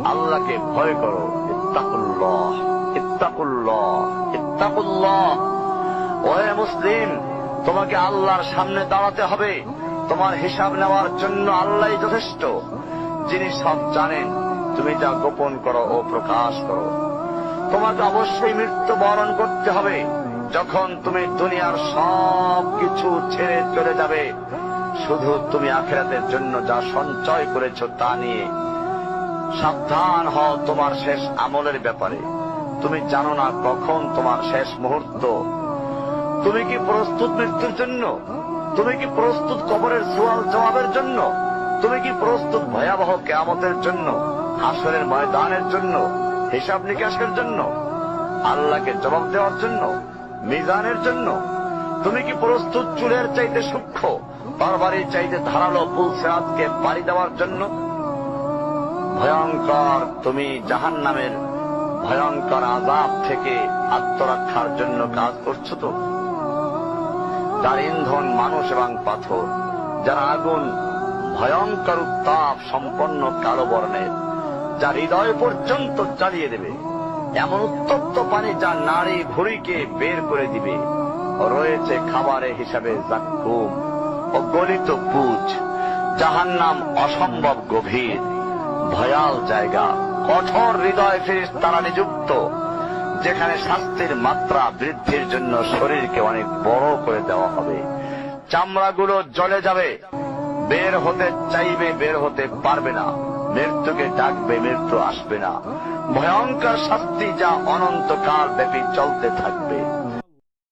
আল্লাহকে ভয় করো। ইত্তাকুল্লাহ, ইত্তাকুল্লাহ, ইত্তাকুল্লাহ। ওহে মুসলিম, তোমাকে আল্লাহর সামনে দাঁড়াতে হবে। তোমার হিসাব নেওয়ার জন্য আল্লাহই যথেষ্ট, যিনি সব জানেন। তুমি যা গোপন করো ও প্রকাশ করো। তোমাকে অবশ্যই মৃত্যু বরণ করতে হবে। যখন তুমি দুনিয়ার সব কিছু ছেড়ে চলে যাবে, শুধু তুমি আখিরাতের জন্য যা সঞ্চয় করেছ তা নিয়ে সাবধান হও তোমার শেষ আমলের ব্যাপারে। তুমি জানো না কখন তোমার শেষ মুহূর্ত। তুমি কি প্রস্তুত মৃত্যুর জন্য? তুমি কি প্রস্তুত কবরের সওয়াল জবাবের জন্য? তুমি কি প্রস্তুত ভয়াবহ কিয়ামতের জন্য, হাসরের ময়দানের জন্য, হিসাব নিকাশের জন্য, আল্লাহকে জবাব দেওয়ার জন্য, মিজানের জন্য? তুমি কি প্রস্তুত চুলের চাইতে সূক্ষ্ম, তরবারির চাইতে ধারালো পুলসিরাতকে পাড়ি দেওয়ার জন্য? ভয়ঙ্কর তুমি জাহান্নামের ভয়ঙ্কর আযাব থেকে আত্মরক্ষার জন্য কাজ করছো তো? যার ইন্ধন মানুষ এবং পাথর, যার আগুন ভয়ঙ্কর উত্তাপ সম্পন্ন কালো বর্ণের, যা হৃদয় পর্যন্ত জ্বালিয়ে দেবে, এমন উত্তপ্ত পানি যা নাড়ি ভুঁড়িকে বের করে দিবে। রয়েছে খাবারের হিসাবে জাক্কুম ও গলিত পুঁজ। জাহান্নাম অসম্ভব গভীর, ভয়াল জায়গা। কঠোর হৃদয় ফেরেশতারা নিযুক্ত, যেখানে শাস্তির মাত্রা বৃদ্ধির জন্য শরীরকে অনেক বড় করে দেওয়া হবে। চামড়াগুলো জ্বলে যাবে, বের হতে চাইবে, বের হতে পারবে না। মৃত্যুকে ডাকবে, মৃত্যু আসবে না। ভয়ঙ্কর শাস্তি যা অনন্তকাল ব্যাপী চলতে থাকবে।